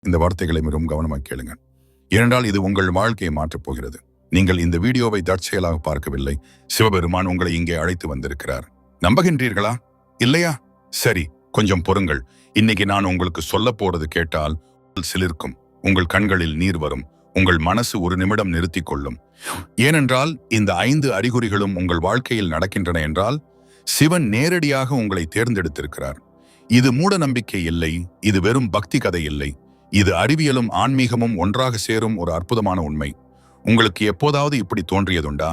இந்த வார்த்தைகளை மிகவும் கவனமாக கேளுங்க. ஏனென்றால் இது உங்கள் வாழ்க்கையை மாற்றப் போகிறது. நீங்கள் இந்த வீடியோவை தற்செயலாக பார்க்கவில்லை. சிவபெருமான் உங்களை இங்கே அழைத்து வந்திருக்கிறார். நம்புகின்றீர்களா? இல்லையா? சரி, கொஞ்சம் பொறுங்கள். இன்னைக்கு நான் உங்களுக்கு சொல்ல போறது கேட்டால் சிலிர்க்கும். உங்கள் கண்களில் நீர் வரும். உங்கள் மனசு ஒரு நிமிடம் நிறுத்திக் கொள்ளும். ஏனென்றால் இந்த 5 அறிகுறிகளும் உங்கள் வாழ்க்கையில் நடக்கின்றன என்றால் சிவன் நேரடியாக உங்களை தேர்ந்தெடுத்திருக்கிறார். இது மூட நம்பிக்கை இல்லை. இது வெறும் பக்தி கதை இல்லை. இது அறிவியலும் ஆன்மீகமும் ஒன்றாக சேரும் ஒரு அற்புதமான உண்மை. உங்களுக்கு எப்போதாவது இப்படி தோன்றியதுண்டா?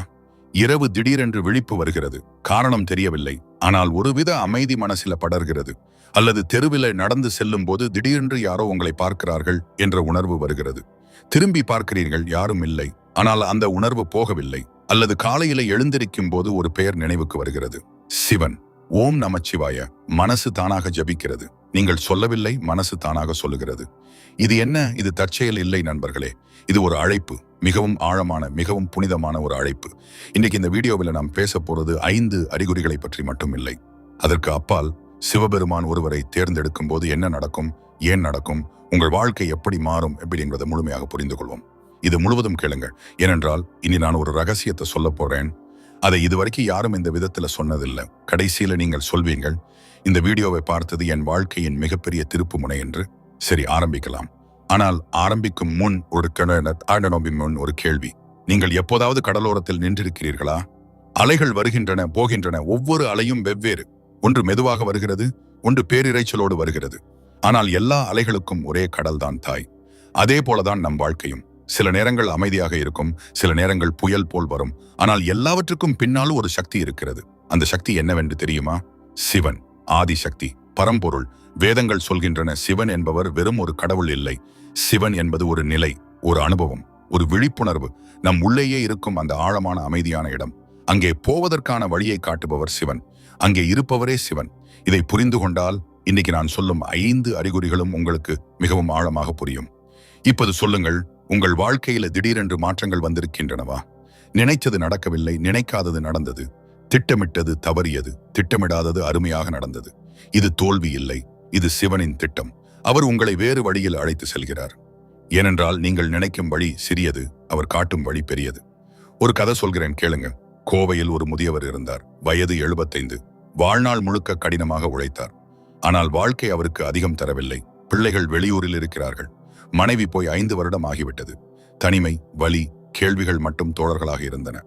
இரவு திடீரென்று விழிப்பு வருகிறது. காரணம் தெரியவில்லை. ஆனால் ஒருவித அமைதி மனசில படர்கிறது. அல்லது தெருவில் நடந்து செல்லும் போது திடீரென்று யாரோ உங்களை பார்க்கிறார்கள் என்ற உணர்வு வருகிறது. திரும்பி பார்க்கிறீர்கள், யாரும் இல்லை. ஆனால் அந்த உணர்வு போகவில்லை. அல்லது காலையில எழுந்திருக்கும் போது ஒரு பெயர் நினைவுக்கு வருகிறது. சிவன். ஓம் நமச்சிவாய. மனசு தானாக ஜபிக்கிறது. நீங்கள் சொல்லவில்லை, மனசு தானாக சொல்லுகிறது. இது என்ன? இது தற்செயல் இல்லை நண்பர்களே. இது ஒரு அழைப்பு. மிகவும் ஆழமான, மிகவும் புனிதமான ஒரு அழைப்பு. இன்னைக்கு இந்த வீடியோவில் நாம் பேச போறது 5 அறிகுறிகளை பற்றி மட்டும் இல்லை. அதற்கு அப்பால் சிவபெருமான் ஒருவரை தேர்ந்தெடுக்கும் போது என்ன நடக்கும், ஏன் நடக்கும், உங்கள் வாழ்க்கை எப்படி மாறும் அப்படிங்கிறத முழுமையாக புரிந்து கொள்வோம். இது முழுவதும் கேளுங்கள். ஏனென்றால் இனி நான் ஒரு ரகசியத்தை சொல்ல போறேன். அதை இதுவரைக்கும் யாரும் இந்த விதத்துல சொன்னதில்லை. கடைசியில நீங்கள் சொல்வீங்கள், இந்த வீடியோவை பார்த்தது என் வாழ்க்கையின் மிகப்பெரிய திருப்பு முனை என்று. சரி, ஆரம்பிக்கலாம். ஆனால் ஆரம்பிக்கும் முன் ஒரு கேள்வி. நீங்கள் எப்போதாவது கடலோரத்தில் நின்றிருக்கிறீர்களா? அலைகள் வருகின்றன, போகின்றன. ஒவ்வொரு அலையும் வெவ்வேறு. ஒன்று மெதுவாக வருகிறது, ஒன்று பேரிரைச்சலோடு வருகிறது. ஆனால் எல்லா அலைகளுக்கும் ஒரே கடல்தான் தாய். அதே போலதான் நம் வாழ்க்கையும். சில நேரங்கள் அமைதியாக இருக்கும், சில நேரங்கள் புயல் போல் வரும். ஆனால் எல்லாவற்றுக்கும் பின்னாலும் ஒரு சக்தி இருக்கிறது. அந்த சக்தி என்னவென்று தெரியுமா? சிவன். ஆதிசக்தி, பரம்பொருள். வேதங்கள் சொல்கின்றன, சிவன் என்பவர் வெறும் ஒரு கடவுள் இல்லை. சிவன் என்பது ஒரு நிலை, ஒரு அனுபவம், ஒரு விழிப்புணர்வு. நம் உள்ளேயே இருக்கும் அந்த ஆழமான அமைதியான இடம். அங்கே போவதற்கான வழியை காட்டுபவர் சிவன். அங்கே இருப்பவரே சிவன். இதை புரிந்து கொண்டால் இன்னைக்கு நான் சொல்லும் 5 அறிகுறிகளும் உங்களுக்கு மிகவும் ஆழமாக புரியும். இப்போது சொல்லுங்கள், உங்கள் வாழ்க்கையில திடீரென்று மாற்றங்கள் வந்திருக்கின்றனவா? நினைத்தது நடக்கவில்லை, நினைக்காதது நடந்தது. திட்டமிட்டது தவறியது, திட்டமிடாதது அருமையாக நடந்தது. இது தோல்வி இல்லை, இது சிவனின் திட்டம். அவர் உங்களை வேறு வழியில் அழைத்து செல்கிறார். ஏனென்றால் நீங்கள் நினைக்கும் வழி சிறியது, அவர் காட்டும் வழி பெரியது. ஒரு கதை சொல்கிறேன், கேளுங்க. கோவையில் ஒரு முதியவர் இருந்தார். வயது 75. வாழ்நாள் முழுக்க கடினமாக உழைத்தார். ஆனால் வாழ்க்கை அவருக்கு அதிகம் தரவில்லை. பிள்ளைகள் வெளியூரில் இருக்கிறார்கள். மனைவி போய் 5 வருடம் ஆகிவிட்டது. தனிமை, வலி, கேள்விகள் மட்டும் தோழர்களாக இருந்தன.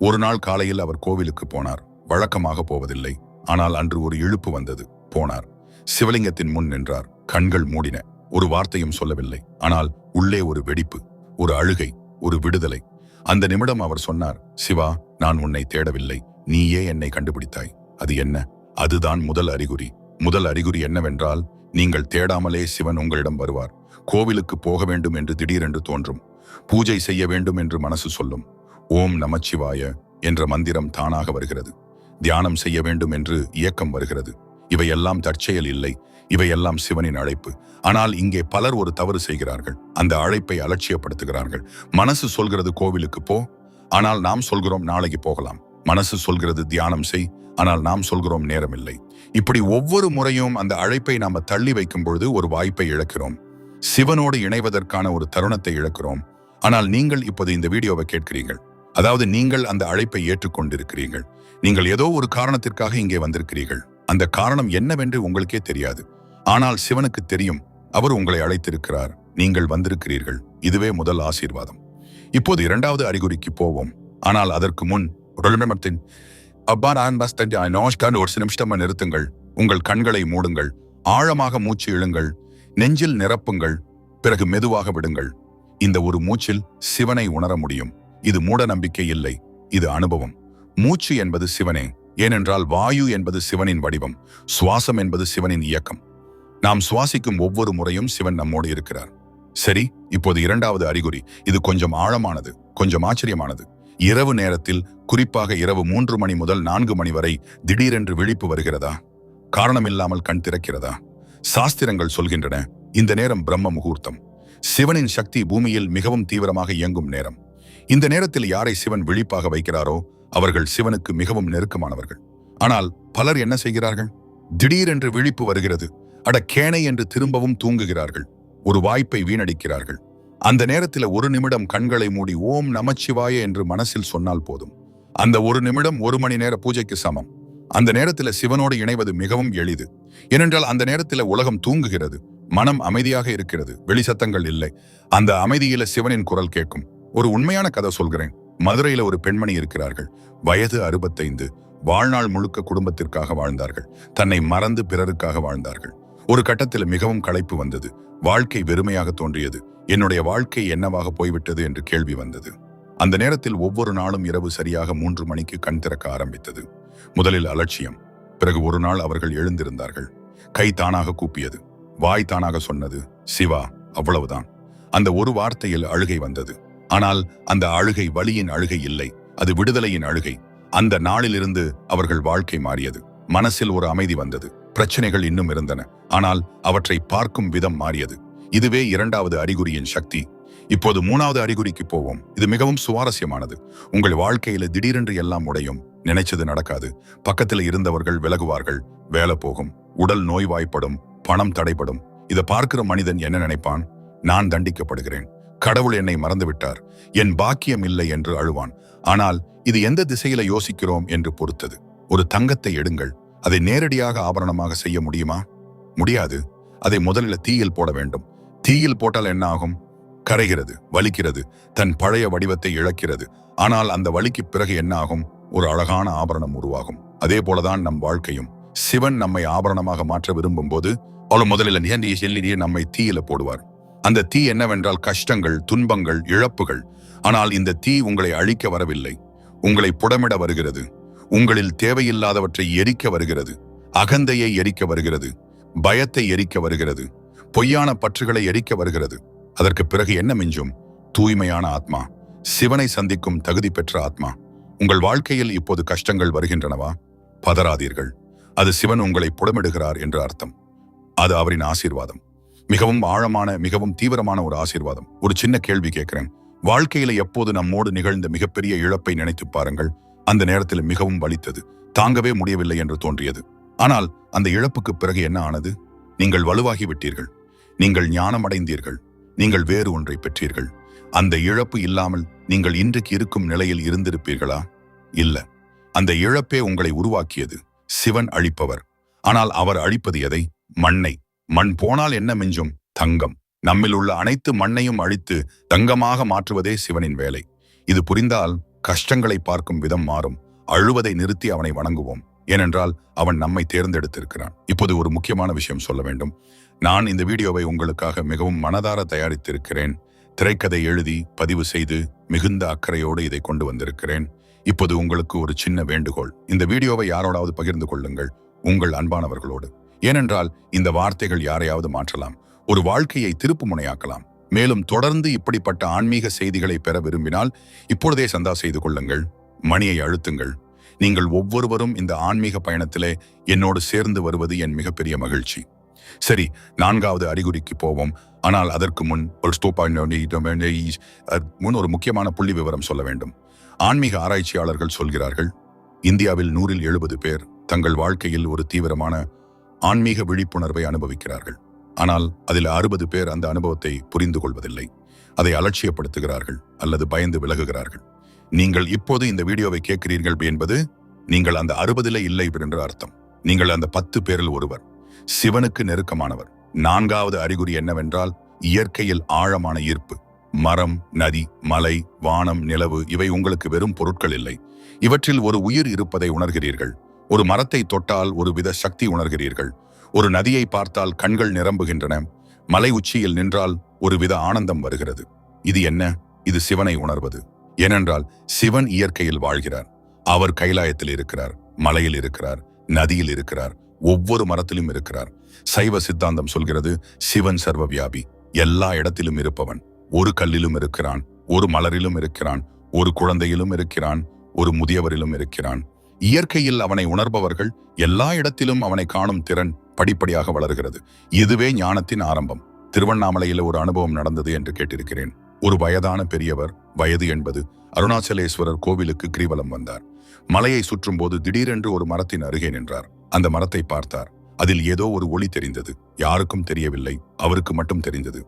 ஒரு நாள் காலையில் அவர் கோவிலுக்கு போனார். வழக்கமாக போவதில்லை. ஆனால் அன்று ஒரு இழுப்பு வந்தது. போனார். சிவலிங்கத்தின் முன் நின்றார். கண்கள் மூடின. ஒரு வார்த்தையும் சொல்லவில்லை. ஆனால் உள்ளே ஒரு வெடிப்பு, ஒரு அழுகை, ஒரு விடுதலை. அந்த நிமிடம் அவர் சொன்னார், சிவா, நான் உன்னை தேடவில்லை, நீயே என்னை கண்டுபிடித்தாய். அது என்ன? அதுதான் முதல் அறிகுறி. முதல் அறிகுறி என்னவென்றால், நீங்கள் தேடாமலே சிவன் உங்களிடம் வருவார். கோவிலுக்கு போக வேண்டும் என்று திடீரென்று தோன்றும். பூஜை செய்ய வேண்டும் என்று மனசு சொல்லும். ஓம் நமச்சிவாய என்ற மந்திரம் தானாக வருகிறது. தியானம் செய்ய வேண்டும் என்று இயக்கம் வருகிறது. இவையெல்லாம் தற்செயல் இல்லை. இவையெல்லாம் சிவனின் அழைப்பு. ஆனால் இங்கே பலர் ஒரு தவறு செய்கிறார்கள். அந்த அழைப்பை அலட்சியப்படுத்துகிறார்கள். மனசு சொல்கிறது கோவிலுக்கு போ, ஆனால் நாம் சொல்கிறோம் நாளைக்கு போகலாம். மனசு சொல்கிறது தியானம் செய், ஆனால் நாம் சொல்கிறோம் நேரமில்லை. இப்படி ஒவ்வொரு முறையும் அந்த அழைப்பை நாம தள்ளி வைக்கும் பொழுது ஒரு வாய்ப்பை இழக்கிறோம். சிவனோடு இணைவதற்கான ஒரு தருணத்தை இழக்கிறோம். ஆனால் நீங்கள் இப்போது இந்த வீடியோவை கேட்கிறீர்கள். அதாவது நீங்கள் அந்த அழைப்பை ஏற்றுக்கொண்டிருக்கிறீர்கள். நீங்கள் ஏதோ ஒரு காரணத்திற்காக இங்கே வந்திருக்கிறீர்கள். அந்த காரணம் என்னவென்று உங்களுக்கே தெரியாது. ஆனால் சிவனுக்கு தெரியும். அவர் உங்களை அழைத்திருக்கிறார். நீங்கள் வந்திருக்கிறீர்கள். இதுவே முதல் ஆசீர்வாதம். இப்போது 2வது அறிகுறிக்கு போவோம். ஆனால் அதற்கு முன் ஒரு நிமிஷம் நிறுத்துங்கள். உங்கள் கண்களை மூடுங்கள். ஆழமாக மூச்சு இழுங்கள். நெஞ்சில் நிரப்புங்கள். பிறகு மெதுவாக விடுங்கள். இந்த ஒரு மூச்சில் சிவனை உணர முடியும். இது மூட நம்பிக்கை இல்லை, இது அனுபவம். மூச்சு என்பது சிவனே. ஏனென்றால் வாயு என்பது சிவனின் வடிவம். சுவாசம் என்பது சிவனின் இயக்கம். நாம் சுவாசிக்கும் ஒவ்வொரு முறையும் சிவன் நம்மோடு இருக்கிறார். சரி, இப்போது 2வது அறிகுறி. இது கொஞ்சம் ஆழமானது, கொஞ்சம் ஆச்சரியமானது. இரவு நேரத்தில், குறிப்பாக இரவு 3 மணி முதல் 4 மணி வரை திடீரென்று விழிப்பு வருகிறதா? காரணமில்லாமல் கண் திறக்கிறதா? சாஸ்திரங்கள் சொல்கின்றன, இந்த நேரம் பிரம்ம முகூர்த்தம். சிவனின் சக்தி பூமியில் மிகவும் தீவிரமாக இயங்கும் நேரம். இந்த நேரத்தில் யாரை சிவன் விழிப்பாக வைக்கிறாரோ அவர்கள் சிவனுக்கு மிகவும் நெருக்கமானவர்கள். ஆனால் பலர் என்ன செய்கிறார்கள்? திடீரென்று விழிப்பு வருகிறது, அட கேனை என்று திரும்பவும் தூங்குகிறார்கள். ஒரு வாய்ப்பை வீணடிக்கிறார்கள். அந்த நேரத்தில் ஒரு நிமிடம் கண்களை மூடி ஓம் நமச்சிவாய என்று மனசில் சொன்னால் போதும். அந்த ஒரு நிமிடம் 1 மணி நேர பூஜைக்கு சமம். அந்த நேரத்தில் சிவனோடு இணைவது மிகவும் எளிது. ஏனென்றால் அந்த நேரத்தில் உலகம் தூங்குகிறது, மனம் அமைதியாக இருக்கிறது, வெளி சத்தங்கள் இல்லை. அந்த அமைதியில சிவனின் குரல் கேட்கும். ஒரு உண்மையான கதை சொல்கிறேன். மதுரையில ஒரு பெண்மணி இருக்கிறார்கள். வயது 65. வாழ்நாள் முழுக்க குடும்பத்திற்காக வாழ்ந்தார்கள். தன்னை மறந்து பிறருக்காக வாழ்ந்தார்கள். ஒரு கட்டத்தில் மிகவும் களைப்பு வந்தது. வாழ்க்கை வெறுமையாக தோன்றியது. என்னுடைய வாழ்க்கை என்னவாக போய்விட்டது என்று கேள்வி வந்தது. அந்த நேரத்தில் ஒவ்வொரு நாளும் இரவு சரியாக 3 மணிக்கு கண் திறக்க ஆரம்பித்தது. முதலில் அலட்சியம். பிறகு ஒரு நாள் அவர்கள் எழுந்திருந்தார்கள். கை தானாக கூப்பியது, வாய் தானாக சொன்னது சிவா, அவ்வளவுதான். அந்த ஒரு வார்த்தையில் அழுகை வந்தது. ஆனால் அந்த அழுகை வலியின் அழுகை இல்லை, அது விடுதலையின் அழுகை. அந்த நாளிலிருந்து அவர்கள் வாழ்க்கை மாறியது. மனசில் ஒரு அமைதி வந்தது. பிரச்சனைகள் இன்னும் இருந்தன, ஆனால் அவற்றை பார்க்கும் விதம் மாறியது. இதுவே 2வது அறிகுறியின் சக்தி. இப்போது 3வது அறிகுறிக்கு போவோம். இது மிகவும் சுவாரஸ்யமானது. உங்கள் வாழ்க்கையில திடீரென்று எல்லாம் உடையும், நினைச்சது நடக்காது, பக்கத்தில் இருந்தவர்கள் விலகுவார்கள், வேலை போகும், உடல் நோய்வாய்ப்படும், பணம் தடைப்படும். இதை பார்க்கிற மனிதன் என்ன நினைப்பான்? நான் தண்டிக்கப்படுகிறேன், கடவுள் என்னை மறந்துவிட்டார், என் பாக்கியம் இல்லை என்று அழுவான். ஆனால் இது எந்த திசையில யோசிக்கிறோம் என்று பொறுத்தது. ஒரு தங்கத்தை எடுங்கள், அதை நேரடியாக ஆபரணமாக செய்ய முடியுமா? முடியாது. அதை முதலில் தீயில் போட வேண்டும். தீயில் போட்டால் என்ன ஆகும்? கரைகிறது, வலிக்கிறது, தன் பழைய வடிவத்தை இழக்கிறது. ஆனால் அந்த வலிக்கு பிறகு என்ன ஆகும்? ஒரு அழகான ஆபரணம் உருவாகும். அதே போலதான் நம் வாழ்க்கையும். சிவன் நம்மை ஆபரணமாக மாற்ற விரும்பும் போது முதலில் நம்மை தீயில போடுவார். அந்த தீ என்னவென்றால் கஷ்டங்கள், துன்பங்கள், இழப்புகள். ஆனால் இந்த தீ உங்களை அழிக்க வரவில்லை, உங்களை புடமிட வருகிறது. உங்களில் தேவையில்லாதவற்றை எரிக்க வருகிறது. அகந்தையை எரிக்க வருகிறது, பயத்தை எரிக்க வருகிறது, பொய்யான பற்றுகளை எரிக்க வருகிறது. அதற்கு பிறகு என்ன மிஞ்சும்? தூய்மையான ஆத்மா, சிவனை சந்திக்கும் தகுதி பெற்ற ஆத்மா. உங்கள் வாழ்க்கையில் இப்போது கஷ்டங்கள் வருகின்றனவா? பதறாதீர்கள். அது சிவன் உங்களை புடமிடுகிறார் என்று அர்த்தம். அது அவரின் ஆசீர்வாதம். மிகவும் ஆழமான, மிகவும் தீவிரமான ஒரு ஆசீர்வாதம். ஒரு சின்ன கேள்வி கேட்கிறேன். வாழ்க்கையில எப்போது நம்மோடு நிகழ்ந்த மிகப்பெரிய இழப்பை நினைத்து பாருங்கள். அந்த நேரத்தில் மிகவும் வலித்தது, தாங்கவே முடியவில்லை என்று தோன்றியது. ஆனால் அந்த இழப்புக்கு பிறகு என்ன ஆனது? நீங்கள் வலுவாகி விட்டீர்கள், நீங்கள் ஞானம் அடைந்தீர்கள், நீங்கள் வேறு ஒன்றை பெற்றீர்கள். அந்த இழப்பு இல்லாமல் நீங்கள் இன்றைக்கு இருக்கும் நிலையில் இருந்திருப்பீர்களா? இல்ல. அந்த இழப்பே உங்களை உருவாக்கியது. சிவன் அழிப்பவர். ஆனால் அவர் அழிப்பது எதை? மண்ணை. மண் போனால் என்ன மிஞ்சும்? தங்கம். நம்மில் உள்ள அனைத்து மண்ணையும் அழித்து தங்கமாக மாற்றுவதே சிவனின் வேலை. இது புரிந்தால் கஷ்டங்களை பார்க்கும் விதம் மாறும். அழுவதை நிறுத்தி அவனை வணங்குவோம். ஏனென்றால் அவன் நம்மை தேர்ந்தெடுத்திருக்கிறான். இப்போது ஒரு முக்கியமான விஷயம் சொல்ல வேண்டும். நான் இந்த வீடியோவை உங்களுக்காக மிகவும் மனதார தயாரித்திருக்கிறேன். திரைக்கதை எழுதி பதிவு செய்து மிகுந்த அக்கறையோடு இதை கொண்டு வந்திருக்கிறேன். இப்போது உங்களுக்கு ஒரு சின்ன வேண்டுகோள். இந்த வீடியோவை யாரோடாவது பகிர்ந்து கொள்ளுங்கள், உங்கள் அன்பானவர்களோடு. ஏனென்றால் இந்த வார்த்தைகள் யாரையாவது மாற்றலாம், ஒரு வாழ்க்கையை திருப்பு முனையாக்கலாம். மேலும் தொடர்ந்து இப்படிப்பட்ட ஆன்மீக செய்திகளை பெற விரும்பினால் இப்பொழுதே சந்தா செய்து கொள்ளுங்கள், மணியை அழுத்துங்கள். நீங்கள் ஒவ்வொருவரும் இந்த ஆன்மீக பயணத்திலே என்னோடு சேர்ந்து வருவது என் மிகப்பெரிய மகிழ்ச்சி. சரி, 4வது அறிகுறிக்கு போவோம். ஆனால் அதற்கு முன் ஒரு முக்கியமான புள்ளி விவரம் சொல்ல வேண்டும். ஆன்மீக ஆராய்ச்சியாளர்கள் சொல்கிறார்கள், இந்தியாவில் 100இல் 70 பேர் தங்கள் வாழ்க்கையில் ஒரு தீவிரமான ஆன்மீக விழிப்புணர்வை அனுபவிக்கிறார்கள். ஆனால் அதில் 60 பேர் அந்த அனுபவத்தை புரிந்து கொள்வதில்லை. அதை அலட்சியப்படுத்துகிறார்கள் அல்லது பயந்து விலகுகிறார்கள். நீங்கள் இப்போது இந்த வீடியோவை கேட்கிறீர்கள் என்பது நீங்கள் அந்த 60இல் இல்லை என்று அர்த்தம். நீங்கள் அந்த 10 பேரில் ஒருவர், சிவனுக்கு நெருக்கமானவர். 4வது அறிகுறி என்னவென்றால் இயற்கையில் ஆழமான ஈர்ப்பு. மரம், நதி, மலை, வானம், நிலவு இவை உங்களுக்கு வெறும் பொருட்கள் இல்லை. இவற்றில் ஒரு உயிர் இருப்பதை உணர்கிறீர்கள். ஒரு மரத்தை தொட்டால் ஒரு வித சக்தி உணர்கிறீர்கள். ஒரு நதியை பார்த்தால் கண்கள் நிரம்புகின்றன. மலை உச்சியில் நின்றால் ஒரு வித ஆனந்தம் வருகிறது. இது என்ன? இது சிவனை உணர்வது. ஏனென்றால் சிவன் இயற்கையில் வாழ்கிறார். அவர் கைலாயத்தில் இருக்கிறார், மலையில் இருக்கிறார், நதியில் இருக்கிறார், ஒவ்வொரு மரத்திலும் இருக்கிறார். சைவ சித்தாந்தம் சொல்கிறது, சிவன் சர்வவியாபி, எல்லா இடத்திலும் இருப்பவன். ஒரு கல்லிலும் இருக்கிறான், ஒரு மலரிலும் இருக்கிறான், ஒரு குழந்தையிலும் இருக்கிறான், ஒரு முதியவரிலும் இருக்கிறான். இயற்கையில் அவனை உணர்பவர்கள் எல்லா இடத்திலும் அவனை காணும் திறன் படிப்படியாக வளர்கிறது. இதுவே ஞானத்தின் ஆரம்பம். திருவண்ணாமலையில் ஒரு அனுபவம் நடந்தது என்று கேட்டிருக்கிறேன். ஒரு வயதான பெரியவர், வயது 80, அருணாச்சலேஸ்வரர் கோவிலுக்கு கிரிவலம் வந்தார். மலையை சுற்றும் போது திடீரென்று ஒரு மரத்தின் அருகே நின்றார். அந்த மரத்தை பார்த்தார். அதில் ஏதோ ஒரு ஒளி தெரிந்தது. யாருக்கும் தெரியவில்லை, அவருக்கு மட்டும் தெரிந்தது.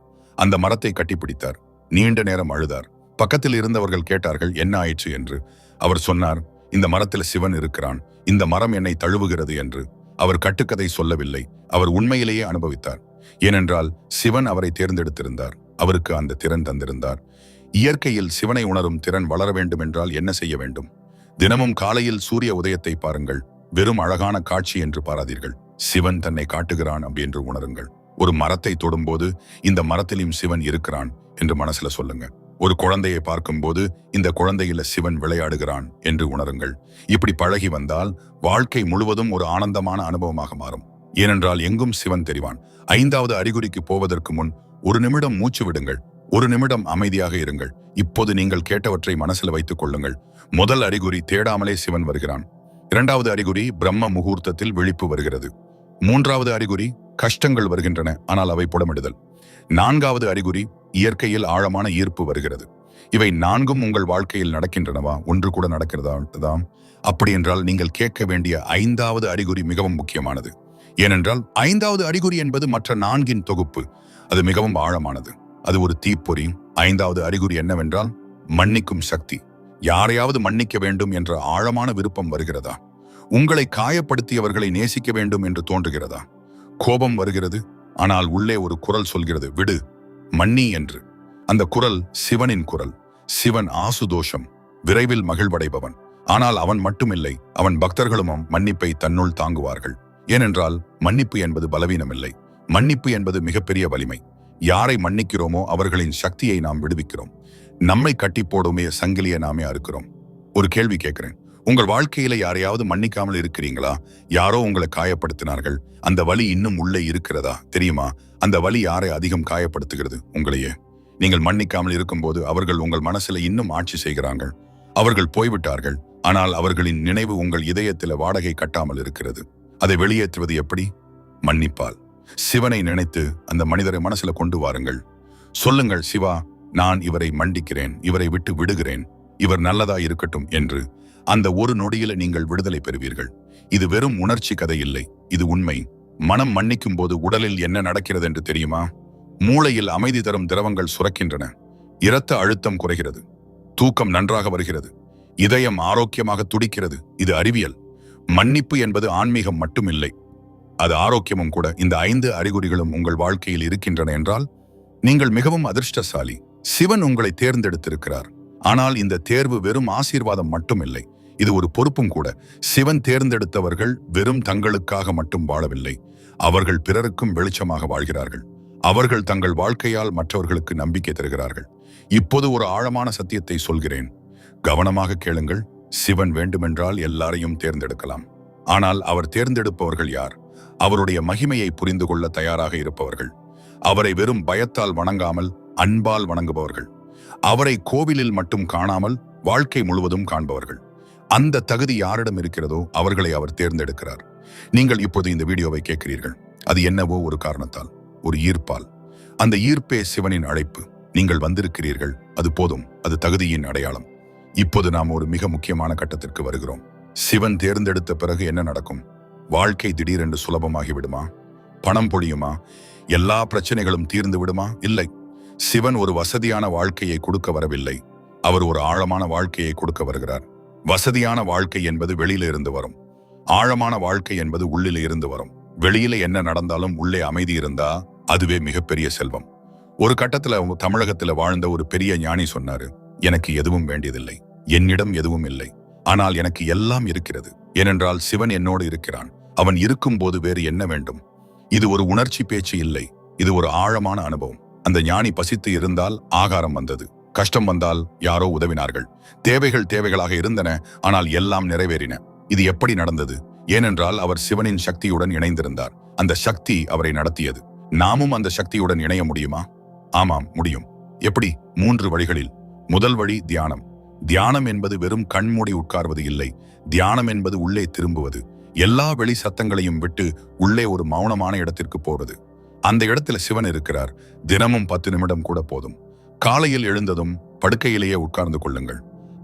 அந்த மரத்தை கட்டிப்பிடித்தார். நீண்ட நேரம் அழுதார். பக்கத்தில் இருந்தவர்கள் கேட்டார்கள், என்ன ஆயிற்று என்று. அவர் சொன்னார், இந்த மரத்தில் சிவன் இருக்கிறான், இந்த மரம் என்னை தழுவுகிறது என்று. அவர் கட்டுக்கதை சொல்லவில்லை, அவர் உண்மையிலேயே அனுபவித்தார். ஏனென்றால் சிவன் அவரை தேர்ந்தெடுத்திருந்தார், அவருக்கு அந்த திறன் தந்திருந்தார். இயற்கையில் சிவனை உணரும் திறன் வளர வேண்டும் என்றால் என்ன செய்ய வேண்டும்? தினமும் காலையில் சூரிய உதயத்தை பாருங்கள். வெறும் அழகான காட்சி என்று பாராதீர்கள், சிவன் தன்னை காட்டுகிறான் அப்படி என்று உணருங்கள். ஒரு மரத்தை தொடும்போது இந்த மரத்திலும் சிவன் இருக்கிறான் என்று மனசுல சொல்லுங்க. ஒரு குழந்தையை பார்க்கும்போது இந்த குழந்தையில சிவன் விளையாடுகிறான் என்று உணருங்கள். இப்படி பழகி வந்தால் வாழ்க்கை முழுவதும் ஒரு ஆனந்தமான அனுபவமாக மாறும். ஏனென்றால் எங்கும் சிவன் தெரிவான். 5வது அறிகுறிக்கு போவதற்கு முன் ஒரு நிமிடம் மூச்சு விடுங்கள். ஒரு நிமிடம் அமைதியாக இருங்கள். இப்போது நீங்கள் கேட்டவற்றை மனசில் வைத்துக் கொள்ளுங்கள். முதல் அறிகுறி, தேடாமலே சிவன் வருகிறான். 2வது அறிகுறி, பிரம்ம முகூர்த்தத்தில் விழிப்பு வருகிறது. 3வது அறிகுறி, கஷ்டங்கள் வருகின்றன ஆனால் அவை புடமிடுதல். 4வது அறிகுறி, இயற்கையில் ஆழமான ஈர்ப்பு வருகிறது. இவை 4ம் உங்கள் வாழ்க்கையில் நடக்கின்றனவா? ஒன்று கூட நடக்கிறதா? அப்படி என்றால் நீங்கள் கேட்க வேண்டிய 5வது அறிகுறி மிகவும் முக்கியமானது. ஏனென்றால் 5வது அறிகுறி என்பது மற்ற 4இன் தொகுப்பு. அது மிகவும் ஆழமானது. அது ஒரு தீப்பொறி. 5வது அறிகுறி என்னவென்றால் மன்னிக்கும் சக்தி. யாரையாவது மன்னிக்க வேண்டும் என்ற ஆழமான விருப்பம் வருகிறதா? உங்களை காயப்படுத்தியவர்களை நேசிக்க வேண்டும் என்று தோன்றுகிறதா? கோபம் வருகிறது, ஆனால் உள்ளே ஒரு குரல் சொல்கிறது, விடு, மன்னி என்று. அந்த குரல் சிவனின் குரல். சிவன் ஆசுதோஷம், விரைவில் மகிழ்வடைபவன். ஆனால் அவன் மட்டுமில்லை, அவன் பக்தர்களும் மன்னிப்பை தன்னுள் தாங்குவார்கள். ஏனென்றால் மன்னிப்பு என்பது பலவீனமில்லை, மன்னிப்பு என்பது மிகப்பெரிய வலிமை. யாரை மன்னிக்கிறோமோ அவர்களின் சக்தியை நாம் விடுவிக்கிறோம். நம்மை கட்டி போடுமே சங்கிலியை நாமே அறுக்கிறோம். ஒரு கேள்வி கேட்கிறேன், உங்கள் வாழ்க்கையில யாரையாவது மன்னிக்காமல் இருக்கிறீங்களா? யாரோ உங்களை காயப்படுத்தினார்கள், அந்த வலி இன்னும் உள்ளே இருக்கிறதா? தெரியுமா, அந்த வலி யாரை அதிகம் காயப்படுத்துகிறது? உங்களையே. நீங்கள் மன்னிக்காமல் இருக்கும்போது அவர்கள் உங்கள் மனசுல இன்னும் ஆட்சி செய்கிறார்கள். அவர்கள் போய்விட்டார்கள், ஆனால் அவர்களின் நினைவு உங்கள் இதயத்தில வாடகை கட்டாமல் இருக்கிறது. அதை வெளியேற்றுவது எப்படி? மன்னிப்பால். சிவனை நினைத்து அந்த மனிதரை மனசுல கொண்டு வாருங்கள். சொல்லுங்கள், சிவா, நான் இவரை மன்னிக்கிறேன், இவரை விட்டு விடுகிறேன், இவர் நல்லதா இருக்கட்டும் என்று. அந்த ஒரு நொடியில நீங்கள் விடுதலை பெறுவீர்கள். இது வெறும் உணர்ச்சி கதை இல்லை, இது உண்மை. மனம் மன்னிக்கும் போது உடலில் என்ன நடக்கிறது என்று தெரியுமா? மூளையில் அமைதி தரும் திரவங்கள் சுரக்கின்றன. இரத்த அழுத்தம் குறைகிறது, தூக்கம் நன்றாக வருகிறது, இதயம் ஆரோக்கியமாக துடிக்கிறது. இது அறிவியல். மன்னிப்பு என்பது ஆன்மீகம் மட்டுமில்லை, அது ஆரோக்கியமும் கூட. இந்த 5 அறிகுறிகளும் உங்கள் வாழ்க்கையில் இருக்கின்றன என்றால் நீங்கள் மிகவும் அதிர்ஷ்டசாலி. சிவன் உங்களை தேர்ந்தெடுத்திருக்கிறார். ஆனால் இந்த தேர்வு வெறும் ஆசீர்வாதம் மட்டுமில்லை, இது ஒரு பொறுப்பும் கூட. சிவன் தேர்ந்தெடுத்தவர்கள் வெறும் தங்களுக்காக மட்டும் வாழவில்லை, அவர்கள் பிறருக்கும் வெளிச்சமாக வாழ்கிறார்கள். அவர்கள் தங்கள் வாழ்க்கையால் மற்றவர்களுக்கு நம்பிக்கை தருகிறார்கள். இப்போது ஒரு ஆழமான சத்தியத்தை சொல்கிறேன், கவனமாக கேளுங்கள். சிவன் வேண்டுமென்றால் எல்லாரையும் தேர்ந்தெடுக்கலாம். ஆனால் அவர் தேர்ந்தெடுப்பவர்கள் யார்? அவருடைய மகிமையை புரிந்து கொள்ள தயாராக இருப்பவர்கள். அவரை வெறும் பயத்தால் வணங்காமல் அன்பால் வணங்குபவர்கள். அவரை கோவிலில் மட்டும் காணாமல் வாழ்க்கை முழுவதும் காண்பவர்கள். அந்த தகுதி யாரிடம் இருக்கிறதோ அவர்களை அவர் தேர்ந்தெடுக்கிறார். நீங்கள் இப்போது இந்த வீடியோவை கேட்கிறீர்கள், அது என்னவோ ஒரு காரணத்தால், ஒரு ஈர்ப்பால். அந்த ஈர்ப்பே சிவனின் அழைப்பு. நீங்கள் வந்திருக்கிறீர்கள், அது போதும், அது தகுதியின் அடையாளம். இப்போது நாம் ஒரு மிக முக்கியமான கட்டத்திற்கு வருகிறோம். சிவன் தேர்ந்தெடுத்த பிறகு என்ன நடக்கும்? வாழ்க்கை திடீரென்று சுலபமாகி விடுமா? பணம் பொழியுமா? எல்லா பிரச்சனைகளும் தீர்ந்து விடுமா? இல்லை. சிவன் ஒரு வசதியான வாழ்க்கையை கொடுக்க வரவில்லை, அவர் ஒரு ஆழமான வாழ்க்கையை கொடுக்க வருகிறார். வசதியான வாழ்க்கை என்பது வெளியில இருந்து வரும், ஆழமான வாழ்க்கை என்பது உள்ளில இருந்து வரும். வெளியில என்ன நடந்தாலும் உள்ளே அமைதி இருந்தா அதுவே மிகப்பெரிய செல்வம். ஒரு கட்டத்துல தமிழகத்துல வாழ்ந்த ஒரு பெரிய ஞானி சொன்னாரு, எனக்கு எதுவும் வேண்டியதில்லை, என்னிடம் எதுவும் இல்லை, ஆனால் எனக்கு எல்லாம் இருக்கிறது. ஏனென்றால் சிவன் என்னோடு இருக்கிறான். அவன் இருக்கும்போது வேறு என்ன வேண்டும்? இது ஒரு உணர்ச்சி பேச்சு இல்லை, இது ஒரு ஆழமான அனுபவம். அந்த ஞானி பசித்து இருந்தால் ஆகாரம் வந்தது, கஷ்டம் வந்தால் யாரோ உதவினார்கள். தேவைகளாக இருந்தன, ஆனால் எல்லாம் நிறைவேறின. இது எப்படி நடந்தது? ஏனென்றால் அவர் சிவனின் சக்தியுடன் இணைந்திருந்தார். அந்த சக்தி அவரை நடத்தியது. நாமும் அந்த சக்தியுடன் இணைய முடியுமா? ஆமாம், முடியும். எப்படி? 3 வழிகளில். முதல் வழி தியானம். தியானம் என்பது வெறும் கண்மூடி உட்கார்வது இல்லை, தியானம் என்பது உள்ளே திரும்புவது. எல்லா வெளி சத்தங்களையும் விட்டு உள்ளே ஒரு மௌனமான இடத்திற்கு போவது. அந்த இடத்துல சிவன் இருக்கிறார். தினமும் 10 நிமிடம் கூட போதும். காலையில் எழுந்ததும் படுக்கையிலேயே உட்கார்ந்து கொள்ளுங்கள்.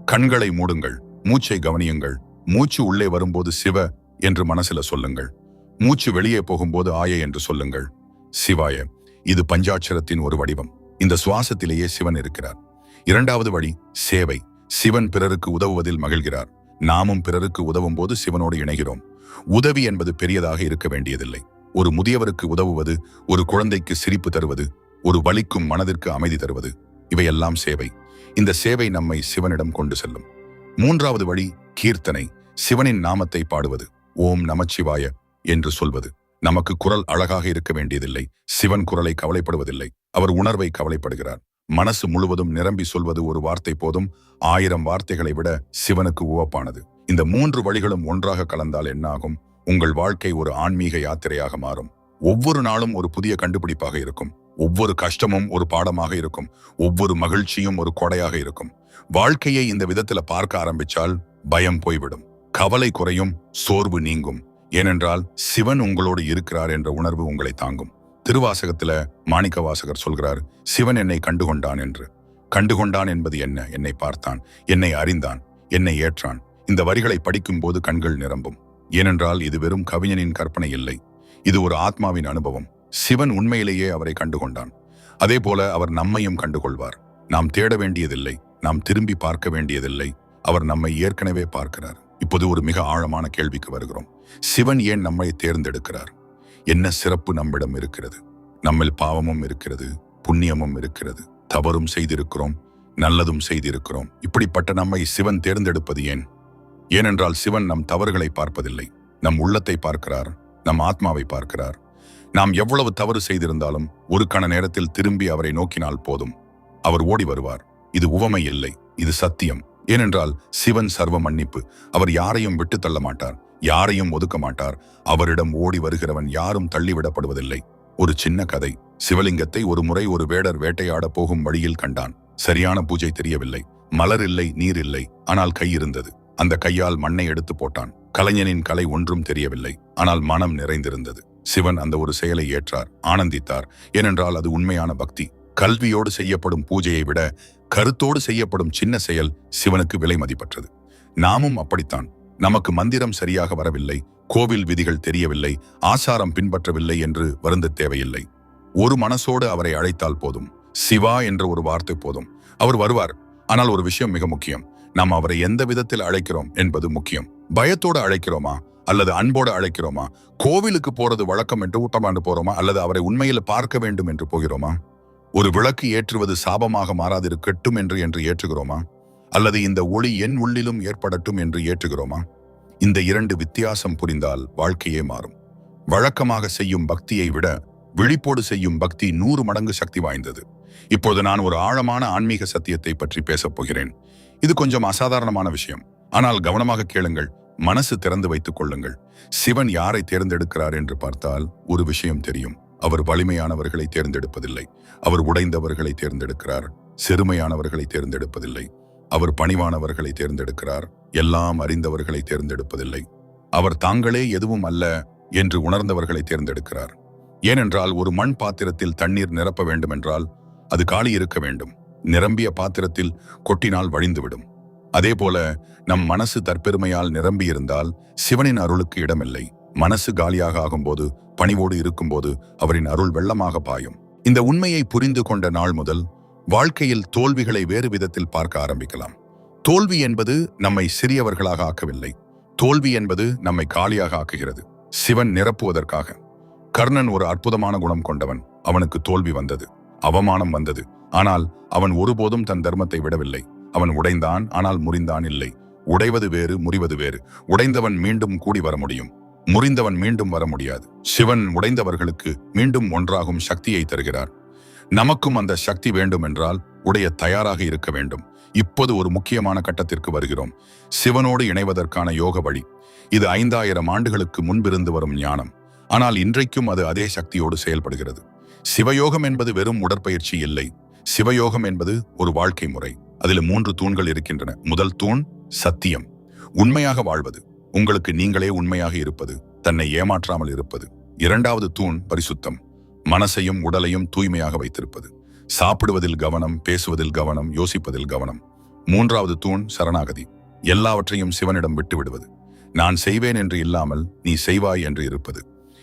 கண்களை மூடுங்கள், மூச்சை கவனியுங்கள். மூச்சு உள்ளே வரும்போது சிவ என்று மனசுல சொல்லுங்கள். மூச்சு வெளியே போகும்போது ஆய என்று சொல்லுங்கள். சிவாய. இது பஞ்சாட்சரத்தின் ஒரு வடிவம். இந்த சுவாசத்திலேயே சிவன் இருக்கிறார். இரண்டாவது வழி சேவை. சிவன் பிறருக்கு உதவுவதில் மகிழ்கிறார். நாமும் பிறருக்கு உதவும் போது சிவனோடு இணைகிறோம். உதவி என்பது பெரியதாக இருக்க வேண்டியதில்லை. ஒரு முதியவருக்கு உதவுவது, ஒரு குழந்தைக்கு சிரிப்பு தருவது, ஒரு வலிக்கும் மனதிற்கு அமைதி தருவது, இவையெல்லாம் சேவை. இந்த சேவை நம்மை சிவனிடம் கொண்டு செல்லும். மூன்றாவது வழி கீர்த்தனை. சிவனின் நாமத்தை பாடுவது. ஓம் நமச்சிவாய என்று சொல்வது. நமக்கு குரல் அழகாக இருக்க வேண்டியதில்லை. சிவன் குரலை கவலைப்படுவதில்லை. அவர் உணர்வை கவலைப்படுகிறார். மனசு முழுவதும் நிரம்பி சொல்வது ஒரு வார்த்தை போதும். 1000 வார்த்தைகளை விட சிவனுக்கு உவப்பானது. இந்த 3 வழிகளும் ஒன்றாக கலந்தால் என்ன ஆகும்? உங்கள் வாழ்க்கை ஒரு ஆன்மீக யாத்திரையாக மாறும். ஒவ்வொரு நாளும் ஒரு புதிய கண்டுபிடிப்பாக இருக்கும். ஒவ்வொரு கஷ்டமும் ஒரு பாடமாக இருக்கும். ஒவ்வொரு மகிழ்ச்சியும் ஒரு கொடையாக இருக்கும். வாழ்க்கையை இந்த விதத்துல பார்க்க ஆரம்பிச்சால் பயம் போய்விடும், கவலை குறையும், சோர்வு நீங்கும். ஏனென்றால் சிவன் உங்களோடு இருக்கிறார் என்ற உணர்வு உங்களை தாங்கும். திருவாசகத்துல மாணிக்க வாசகர் சொல்கிறார், சிவன் என்னை கண்டுகொண்டான் என்று. கண்டுகொண்டான் என்பது என்ன? என்னை பார்த்தான், என்னை அறிந்தான், என்னை ஏற்றான். இந்த வரிகளை படிக்கும் போது கண்கள் நிரம்பும். ஏனென்றால் இது வெறும் கவிஞனின் கற்பனை இல்லை, இது ஒரு ஆத்மாவின் அனுபவம். சிவன் உண்மையிலேயே அவரை கண்டுகொண்டான். அதே போல அவர் நம்மையும் கண்டுகொள்வார். நாம் தேட வேண்டியதில்லை, நாம் திரும்பி பார்க்க வேண்டியதில்லை. அவர் நம்மை ஏற்கனவே பார்க்கிறார். இப்போது ஒரு மிக ஆழமான கேள்விக்கு வருகிறோம். சிவன் ஏன் நம்மை தேர்ந்தெடுக்கிறார்? என்ன சிறப்பு நம்மிடம் இருக்கிறது? நம்மில் பாவமும் இருக்கிறது, புண்ணியமும் இருக்கிறது, தவறும் செய்திருக்கிறோம், நல்லதும் செய்திருக்கிறோம். இப்படிப்பட்ட நம்மை சிவன் தேர்ந்தெடுப்பது ஏன்? ஏனென்றால் சிவன் நம் தவறுகளை பார்ப்பதில்லை, நம் உள்ளத்தை பார்க்கிறார், நம் ஆத்மாவை பார்க்கிறார். நாம் எவ்வளவு தவறு செய்திருந்தாலும் ஒரு கண நேரத்தில் திரும்பி அவரை நோக்கினால் போதும், அவர் ஓடி வருவார். இது உவமை இல்லை, இது சத்தியம். ஏனென்றால் சிவன் சர்வ மன்னிப்பு. அவர் யாரையும் விட்டு தள்ள மாட்டார், யாரையும் ஒதுக்க மாட்டார். அவரிடம் ஓடி வருகிறவன் யாரும் தள்ளிவிடப்படுவதில்லை. ஒரு சின்ன கதை. சிவலிங்கத்தை ஒரு முறை ஒரு வேடர் வேட்டையாட போகும் வழியில் கண்டான். சரியான பூஜை தெரியவில்லை, மலர் இல்லை, நீர் இல்லை, ஆனால் கை இருந்தது. அந்த கையால் மண்ணை எடுத்து போட்டான். கலைஞனின் கலை ஒன்றும் தெரியவில்லை, ஆனால் மனம் நிறைந்திருந்தது. சிவன் அந்த ஒரு செயலை ஏற்றார், ஆனந்தித்தார். ஏனென்றால் அது உண்மையான பக்தி. கல்வியோடு செய்யப்படும் பூஜையை விட கருத்தோடு செய்யப்படும் சின்ன செயல் சிவனுக்கு விலை மதிப்பற்றது. நாமும் அப்படித்தான். நமக்கு மந்திரம் சரியாக வரவில்லை, கோவில் விதிகள் தெரியவில்லை, ஆசாரம் பின்பற்றவில்லை என்று வருந்த தேவையில்லை. ஒரு மனசோடு அவரை அழைத்தால் போதும். சிவா என்ற ஒரு வார்த்தை போதும், அவர் வருவார். ஆனால் ஒரு விஷயம் மிக முக்கியம். நாம் அவரை எந்த விதத்தில் அழைக்கிறோம் என்பது முக்கியம். பயத்தோடு அழைக்கிறோமா அல்லது அன்போடு அழைக்கிறோமா? கோவிலுக்கு போறது வழக்கம் என்று ஊட்டமாண்டு போறோமா அல்லது அவரை உண்மையில் பார்க்க வேண்டும் என்று போகிறோமா? ஒரு விளக்கு ஏற்றுவது சாபமாக மாறாதிருக்கட்டும் என்று ஏற்றுகிறோமா? அல்லது இந்த ஒளி என் உள்ளிலும் ஏற்படட்டும் என்று ஏற்றுகிறோமா? இந்த 2 வித்தியாசம் புரிந்தால் வாழ்க்கையே மாறும். வழக்கமாக செய்யும் பக்தியை விட விழிப்போடு செய்யும் பக்தி 100 மடங்கு சக்தி வாய்ந்தது. இப்போது நான் ஒரு ஆழமான ஆன்மீக சத்தியத்தை பற்றி பேசப் போகிறேன். இது கொஞ்சம் அசாதாரணமான விஷயம், ஆனால் கவனமாக கேளுங்கள், மனசு திறந்து வைத்துக் கொள்ளுங்கள். சிவன் யாரை தேர்ந்தெடுக்கிறார் என்று பார்த்தால் ஒரு விஷயம் தெரியும். அவர் வலிமையானவர்களை தேர்ந்தெடுப்பதில்லை, அவர் உடைந்தவர்களை தேர்ந்தெடுக்கிறார். சிறுமையானவர்களை தேர்ந்தெடுப்பதில்லை, அவர் பணிவானவர்களை தேர்ந்தெடுக்கிறார். எல்லாம் அறிந்தவர்களை தேர்ந்தெடுப்பதில்லை, அவர் தாங்களே எதுவும் அல்ல என்று உணர்ந்தவர்களை தேர்ந்தெடுக்கிறார். ஏனென்றால் ஒரு மண் பாத்திரத்தில் தண்ணீர் நிரப்ப வேண்டுமென்றால் அது காலி இருக்க வேண்டும். நிரம்பிய பாத்திரத்தில் கொட்டினால் வழிந்துவிடும். அதே போல நம் மனசு தற்பெருமையால் நிரம்பியிருந்தால் சிவனின் அருளுக்கு இடமில்லை. மனசு காலியாக ஆகும்போது, பணிவோடு இருக்கும்போது அவரின் அருள் வெள்ளமாக பாயும். இந்த உண்மையை புரிந்து கொண்ட நாள் முதல் வாழ்க்கையில் தோல்விகளை வேறு விதத்தில் பார்க்க ஆரம்பிக்கலாம். தோல்வி என்பது நம்மை சிறியவர்களாக ஆக்கவில்லை, தோல்வி என்பது நம்மை காலியாக ஆக்குகிறது, சிவன் நிரப்புவதற்காக. கர்ணன் ஒரு அற்புதமான குணம் கொண்டவன். அவனுக்கு தோல்வி வந்தது, அவமானம் வந்தது, ஆனால் அவன் ஒருபோதும் தன் தர்மத்தை விடவில்லை. அவன் உடைந்தான், ஆனால் முறிந்தான் இல்லை. உடைவது வேறு, முறிவது வேறு. உடைந்தவன் மீண்டும் கூடி வர முடியும், முறிந்தவன் மீண்டும் வர முடியாது. சிவன் உடைந்தவர்களுக்கு மீண்டும் ஒன்றாகும் சக்தியை தருகிறார். நமக்கும் அந்த சக்தி வேண்டும் என்றால் உடைய தயாராக இருக்க வேண்டும். இப்போது ஒரு முக்கியமான கட்டத்திற்கு வருகிறோம். சிவனோடு இணைவதற்கான யோக வழி. இது 5000 ஆண்டுகளுக்கு முன்பிருந்து வரும் ஞானம். ஆனால் இன்றைக்கும் அது அதே சக்தியோடு செயல்படுகிறது. சிவயோகம் என்பது வெறும் உடற்பயிற்சி இல்லை. சிவயோகம் என்பது ஒரு வாழ்க்கை முறை. அதில் 3 தூண்கள் இருக்கின்றன. முதல் தூண் சத்தியம், உண்மையாக வாழ்வது, உங்களுக்கு நீங்களே உண்மையாக இருப்பது, தன்னை ஏமாற்றாமல் இருப்பது. இரண்டாவது தூண் பரிசுத்தம், மனசையும் உடலையும் தூய்மையாக வைத்திருப்பது, சாப்பிடுவதில் கவனம், பேசுவதில் கவனம், யோசிப்பதில் கவனம். மூன்றாவது தூண் சரணாகதி, எல்லாவற்றையும் சிவனிடம் விட்டு விடுவது. நான் செய்வேன் என்று இல்லாமல் நீ செய்வாய் என்று இருப்பது.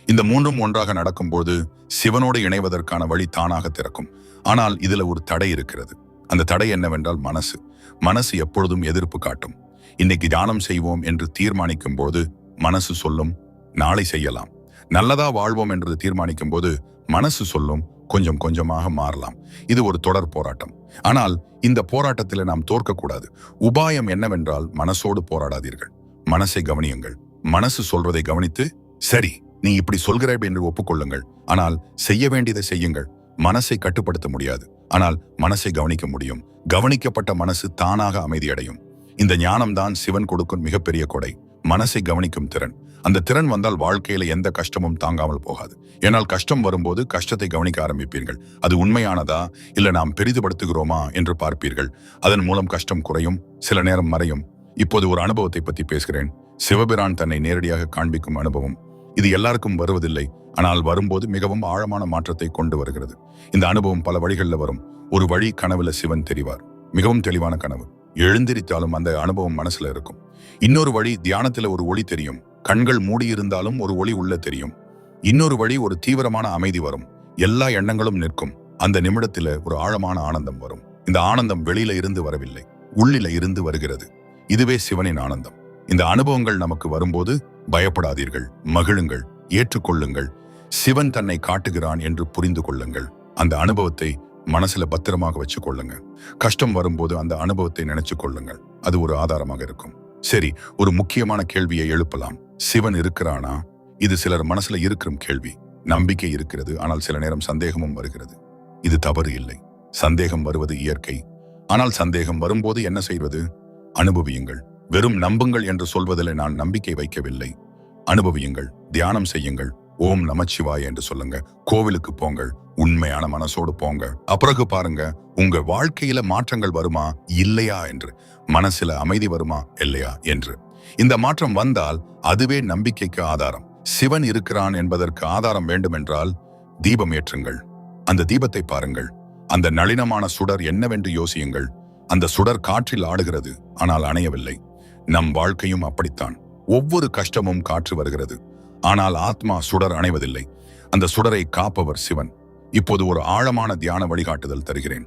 இந்த 3ம் ஒன்றாக நடக்கும்போது சிவனோடு இணைவதற்கான வழி தானாக திறக்கும். ஆனால் இதுல ஒரு தடை இருக்கிறது. அந்த தடை என்னவென்றால் மனசு. மனசு எப்பொழுதும் எதிர்ப்பு காட்டும். இன்னைக்கு தியானம் செய்வோம் என்று தீர்மானிக்கும் போது மனசு சொல்லும் நாளை செய்யலாம். நல்லதா வாழ்வோம் என்று தீர்மானிக்கும் போது மனசு சொல்லும் கொஞ்சம் கொஞ்சமாக மாறலாம். இது ஒரு தொடர் போராட்டம். ஆனால் இந்த போராட்டத்தில் நாம் தோற்கக்கூடாது. உபாயம் என்னவென்றால் மனசோடு போராடாதீர்கள். மனசை கவனியுங்கள். மனசு சொல்வதை கவனித்து, சரி நீ இப்படி சொல்கிறாய் என்று ஒப்புக்கொள்ளுங்கள். ஆனால் செய்ய வேண்டியதை செய்யுங்கள். மனசை கட்டுப்படுத்த முடியாது, ஆனால் மனசை கவனிக்க முடியும். கவனிக்கப்பட்ட மனசு தானாக அமைதியடையும். இந்த ஞானம்தான் சிவன் கொடுக்கும் மிகப்பெரிய கொடை, மனசை கவனிக்கும் திறன். அந்த திறன் வந்தால் வாழ்க்கையில எந்த கஷ்டமும் தாங்காமல் போகாது. ஏனால் கஷ்டம் வரும்போது கஷ்டத்தை கவனிக்க ஆரம்பிப்பீர்கள். அது உண்மையானதா இல்ல நாம் பெரிதுபடுத்துகிறோமா என்று பார்ப்பீர்கள். அதன் மூலம் கஷ்டம் குறையும், சில நேரம் மறையும். இப்போது ஒரு அனுபவத்தை பற்றி பேசுகிறேன். சிவபிரான் தன்னை நேரடியாக காண்பிக்கும் அனுபவம். இது எல்லாருக்கும் வருவதில்லை, ஆனால் வரும்போது மிகவும் ஆழமான மாற்றத்தை கொண்டு வருகிறது. இந்த அனுபவம் பல வழிகளில் வரும். ஒரு வழி, கனவுல சிவன் தெரிவார். மிகவும் தெளிவான கனவு. எழுந்திரித்தாலும் அந்த அனுபவம் மனசுல இருக்கும். இன்னொரு வழி, தியானத்துல ஒரு ஒளி தெரியும். கண்கள் மூடியிருந்தாலும் ஒரு ஒளி உள்ள தெரியும். இன்னொரு வழி, ஒரு தீவிரமான அமைதி வரும். எல்லா எண்ணங்களும் நிற்கும். அந்த நிமிடத்துல ஒரு ஆழமான ஆனந்தம் வரும். இந்த ஆனந்தம் வெளியில இருந்து வரவில்லை, உள்ளில இருந்து வருகிறது. இதுவே சிவனின் ஆனந்தம். இந்த அனுபவங்கள் நமக்கு வரும்போது பயப்படாதீர்கள், மகிழுங்கள், ஏற்றுக்கொள்ளுங்கள். சிவன் தன்னை காட்டுகிறான் என்று புரிந்து கொள்ளுங்கள். அந்த அனுபவத்தை மனசுல பத்திரமாக வச்சு கொள்ளுங்க. கஷ்டம் வரும்போது அந்த அனுபவத்தை நினைச்சு கொள்ளுங்கள். அது ஒரு ஆதாரமாக இருக்கும். சரி, ஒரு முக்கியமான கேள்வியை எழுப்பலாம். சிவன் இருக்கிறானா? இது சிலர் மனசுல இருக்கிற கேள்வி. நம்பிக்கை இருக்கிறது, ஆனால் சில நேரம் சந்தேகமும் வருகிறது. இது தவறு இல்லை. சந்தேகம் வருவது இயற்கை. ஆனால் சந்தேகம் வரும்போது என்ன செய்வது? அனுபவியுங்கள். வெறும் நம்புங்கள் என்று சொல்வதில் நான் நம்பிக்கை வைக்கவில்லை. அனுபவியுங்கள், தியானம் செய்யுங்கள், ஓம் நமச்சிவாய என்று சொல்லுங்க, கோவிலுக்கு போங்கள், உண்மையான மனசோடு போங்க. அப்புறம் பாருங்க உங்க வாழ்க்கையில மாற்றங்கள் வருமா இல்லையா என்று, மனசுல அமைதி வருமா இல்லையா என்று. இந்த மாற்றம் வந்தால் அதுவே நம்பிக்கைக்கு ஆதாரம். சிவன் இருக்கிறான் என்பதற்கு ஆதாரம் வேண்டுமென்றால் தீபம் ஏற்றுங்கள். அந்த தீபத்தை பாருங்கள். அந்த நளினமான சுடர் என்னவென்று யோசியுங்கள். அந்த சுடர் காற்றில் ஆடுகிறது, ஆனால் அணையவில்லை. நம் வாழ்க்கையும் அப்படித்தான். ஒவ்வொரு கஷ்டமும் காற்று வருகிறது, ஆனால் ஆத்மா சுடர் அணைவதில்லை. அந்த சுடரை காப்பவர் சிவன். இப்போது ஒரு ஆழமான தியான வழிகாட்டுதல் தருகிறேன்.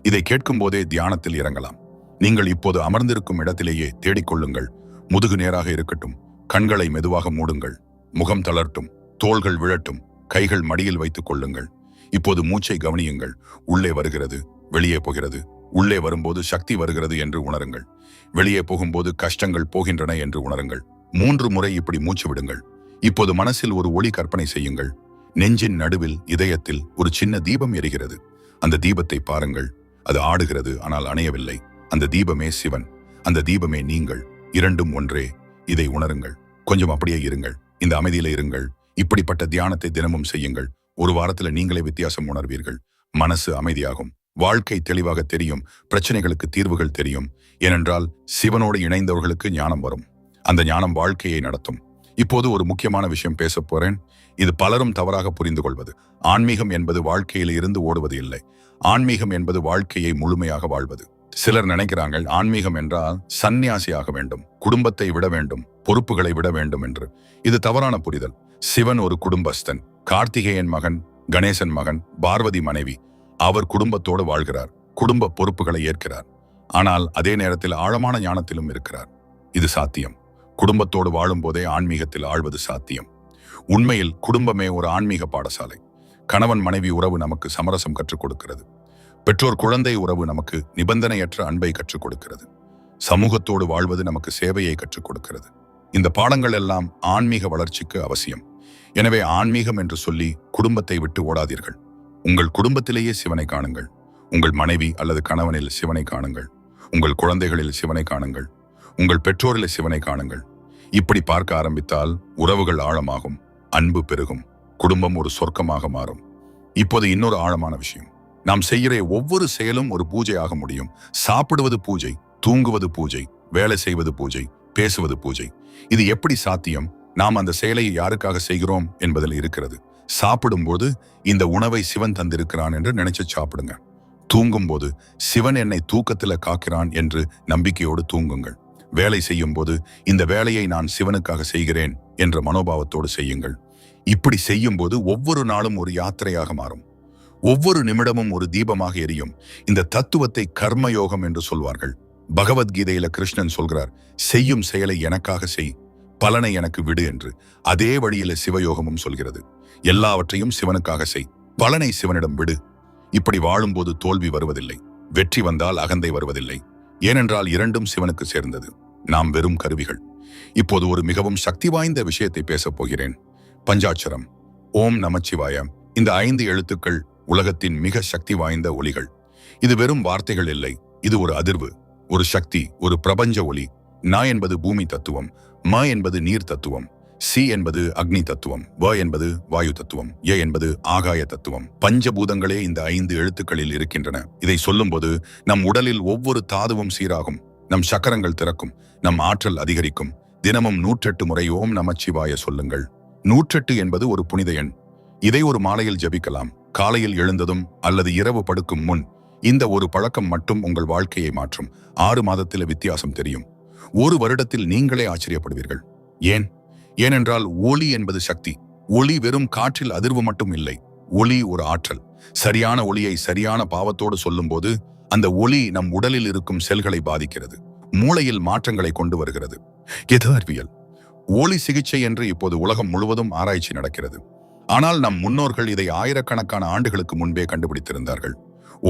இதை கேட்கும் போதே தியானத்தில் இறங்கலாம். நீங்கள் இப்போது அமர்ந்திருக்கும் இடத்திலேயே தேடிக்கொள்ளுங்கள். முதுகு நேராக இருக்கட்டும். கண்களை மெதுவாக மூடுங்கள். முகம் தளரட்டும், தோள்கள் விழட்டும், கைகள் மடியில் வைத்துக் கொள்ளுங்கள். இப்போது மூச்சை கவனியுங்கள். உள்ளே வருகிறது, வெளியே போகிறது. உள்ளே வரும்போது சக்தி வருகிறது என்று உணருங்கள். வெளியே போகும்போது கஷ்டங்கள் போகின்றன என்று உணருங்கள். 3 முறை இப்படி மூச்சு விடுங்கள். இப்போது மனசில் ஒரு ஒளி கற்பனை செய்யுங்கள். நெஞ்சின் நடுவில், இதயத்தில் ஒரு சின்ன தீபம் எரிகிறது. அந்த தீபத்தை பாருங்கள். அது ஆடுகிறது, ஆனால் அணையவில்லை. அந்த தீபமே சிவன். அந்த தீபமே நீங்கள். இரண்டும் ஒன்றே. இதை உணருங்கள். கொஞ்சம் அப்படியே இருங்கள். இந்த அமைதியில இருங்கள். இப்படிப்பட்ட தியானத்தை தினமும் செய்யுங்கள். ஒரு வாரத்துல நீங்களே வித்தியாசம் உணர்வீர்கள். மனசு அமைதியாகும். வாழ்க்கை தெளிவாக தெரியும். பிரச்சனைகளுக்கு தீர்வுகள் தெரியும். ஏனென்றால் சிவனோடு இணைந்தவர்களுக்கு ஞானம் வரும். அந்த ஞானம் வாழ்க்கையை நடத்தும். இப்போது ஒரு முக்கியமான விஷயம் பேச போறேன். இது பலரும் தவறாக புரிந்து கொள்வது. ஆன்மீகம் என்பது வாழ்க்கையில் இருந்து ஓடுவது இல்லை. ஆன்மீகம் என்பது வாழ்க்கையை முழுமையாக வாழ்வது. சிலர் நினைக்கிறாங்க ஆன்மீகம் என்றால் சந்நியாசியாக வேண்டும், குடும்பத்தை விட வேண்டும், பொறுப்புகளை விட வேண்டும் என்று. இது தவறான புரிதல். சிவன் ஒரு குடும்பஸ்தன். கார்த்திகேயன் மகன், கணேசன் மகன், பார்வதி மனைவி. அவர் குடும்பத்தோடு வாழ்கிறார், குடும்ப பொறுப்புகளை ஏற்கிறார். ஆனால் அதே நேரத்தில் ஆழமான ஞானத்திலும் இருக்கிறார். இது சாத்தியம். குடும்பத்தோடு வாழும் போதே ஆன்மீகத்தில் ஆழ்வது சாத்தியம். உண்மையில் குடும்பமே ஒரு ஆன்மீக பாடசாலை. கணவன் மனைவி உறவு நமக்கு சமரசம் கற்றுக் கொடுக்கிறது. பெற்றோர் குழந்தை உறவு நமக்கு நிபந்தனையற்ற அன்பை கற்றுக் கொடுக்கிறது. சமூகத்தோடு வாழ்வது நமக்கு சேவையை கற்றுக் கொடுக்கிறது. இந்த பாடங்கள் எல்லாம் ஆன்மீக வளர்ச்சிக்கு அவசியம். எனவே ஆன்மீகம் என்று சொல்லி குடும்பத்தை விட்டு ஓடாதீர்கள். உங்கள் குடும்பத்திலேயே சிவனை காணுங்கள். உங்கள் மனைவி அல்லது கணவனில் சிவனை காணுங்கள். உங்கள் குழந்தைகளில் சிவனை காணுங்கள். உங்கள் பெற்றோரில் சிவனை காணுங்கள். இப்படி பார்க்க ஆரம்பித்தால் உறவுகள் ஆழமாகும், அன்பு பெருகும், குடும்பம் ஒரு சொர்க்கமாக மாறும். இப்போது இன்னொரு ஆழமான விஷயம். நாம் செய்கிற ஒவ்வொரு செயலும் ஒரு பூஜை ஆக முடியும். சாப்பிடுவது பூஜை, தூங்குவது பூஜை, வேலை செய்வது பூஜை, பேசுவது பூஜை. இது எப்படி சாத்தியம்? நாம் அந்த செயலை யாருக்காக செய்கிறோம் என்பதில் இருக்கிறது. சாப்பிடும்போது இந்த உணவை சிவன் தந்திருக்கிறான் என்று நினைச்சு சாப்பிடுங்க. தூங்கும்போது சிவன் என்னை தூக்கத்துல காக்கிறான் என்று நம்பிக்கையோடு தூங்குங்கள். வேலை செய்யும் போது இந்த வேலையை நான் சிவனுக்காக செய்கிறேன் என்ற மனோபாவத்தோடு செய்யுங்கள். இப்படி செய்யும் போது ஒவ்வொரு நாளும் ஒரு யாத்திரையாக மாறும். ஒவ்வொரு நிமிடமும் ஒரு தீபமாக எரியும். இந்த தத்துவத்தை கர்மயோகம் என்று சொல்வார்கள். பகவத்கீதையில கிருஷ்ணன் சொல்கிறார், செய்யும் செயலை எனக்காக செய், பலனை எனக்கு விடு என்று. அதே வழியில சிவயோகமும் சொல்கிறது, எல்லாவற்றையும் சிவனுக்காக செய், பலனை சிவனிடம் விடு. இப்படி வாழும்போது தோல்வி வருவதில்லை, வெற்றி வந்தால் அகந்தை வருவதில்லை. ஏனென்றால் இரண்டும் சிவனுக்கு சேர்ந்தது, நாம் வெறும் கருவிகள். இப்போது ஒரு மிகவும் சக்தி வாய்ந்த விஷயத்தை பேசப் போகிறேன். பஞ்சாட்சரம், ஓம் நமச்சிவாய. இந்த 5 எழுத்துக்கள் உலகத்தின் மிக சக்தி வாய்ந்த ஒலிகள். இது வெறும் வார்த்தைகள் இல்லை, இது ஒரு அதிர்வு, ஒரு சக்தி, ஒரு பிரபஞ்ச ஒலி. ந என்பது பூமி தத்துவம், ம என்பது நீர் தத்துவம், சி என்பது அக்னி தத்துவம், வ என்பது வாயு தத்துவம், ய என்பது ஆகாய தத்துவம். பஞ்சபூதங்களே இந்த 5 எழுத்துக்களில் இருக்கின்றன. இதை சொல்லும்போது நம் உடலில் ஒவ்வொரு தாதுவும் சீராகும், நம் சக்கரங்கள் திறக்கும், நம் ஆற்றல் அதிகரிக்கும். தினமும் 108 முறை ஓம் நமச்சிவாய சொல்லுங்கள். 108 என்பது ஒரு புனித எண். இதை ஒரு மாலையில் ஜபிக்கலாம், காலையில் எழுந்ததும் அல்லது இரவு படுக்கும் முன். இந்த ஒரு பழக்கம் மட்டும் உங்கள் வாழ்க்கையை மாற்றும். 6 மாதத்தில் வித்தியாசம் தெரியும். 1 வருடத்தில் நீங்களே ஆச்சரியப்படுவீர்கள். ஏனென்றால் ஒலி என்பது சக்தி. ஒலி வெறும் காற்றில் அதிர்வு மட்டும் இல்லை, ஒலி ஒரு ஆற்றல். சரியான ஒலியை சரியான பாவத்தோடு சொல்லும்போது அந்த ஒலி நம் உடலில் இருக்கும் செல்களை பாதிக்கிறது, மூளையில் மாற்றங்களை கொண்டு வருகிறது. இது அறிவியல். ஒலி சிகிச்சை என்று இப்போது உலகம் முழுவதும் ஆராய்ச்சி நடக்கிறது. ஆனால் நம் முன்னோர்கள் இதை ஆயிரக்கணக்கான ஆண்டுகளுக்கு முன்பே கண்டுபிடித்திருந்தார்கள்.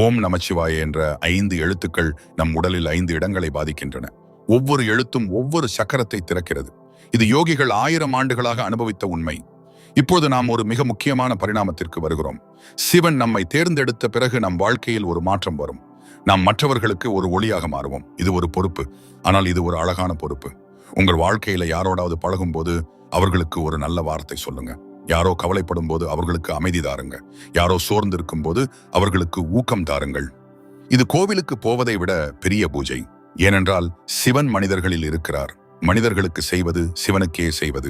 ஓம் நமச்சிவாய என்ற 5 எழுத்துக்கள் நம் உடலில் 5 இடங்களை பாதிக்கின்றன. ஒவ்வொரு எழுத்தும் ஒவ்வொரு சக்கரத்தை திறக்கிறது. இது யோகிகள் 1000 ஆண்டுகளாக அனுபவித்த உண்மை. இப்போது நாம் ஒரு மிக முக்கியமான பரிணாமத்திற்கு வருகிறோம். சிவன் நம்மை தேர்ந்தெடுத்த பிறகு நம் வாழ்க்கையில் ஒரு மாற்றம் வரும். நாம் மற்றவர்களுக்கு ஒரு ஒளியாக மாறுவோம். இது ஒரு பொறுப்பு, ஆனால் இது ஒரு அழகான பொறுப்பு. உங்கள் வாழ்க்கையில யாரோடாவது பழகும் போது அவர்களுக்கு ஒரு நல்ல வார்த்தை சொல்லுங்க. யாரோ கவலைப்படும் போது அவர்களுக்கு அமைதி தாருங்க. யாரோ சோர்ந்திருக்கும் போது அவர்களுக்கு ஊக்கம் தாருங்கள். இது கோவிலுக்கு போவதை விட பெரிய பூஜை. ஏனென்றால் சிவன் மனிதர்களில் இருக்கிறார். மனிதர்களுக்கு செய்வது சிவனுக்கே செய்வது.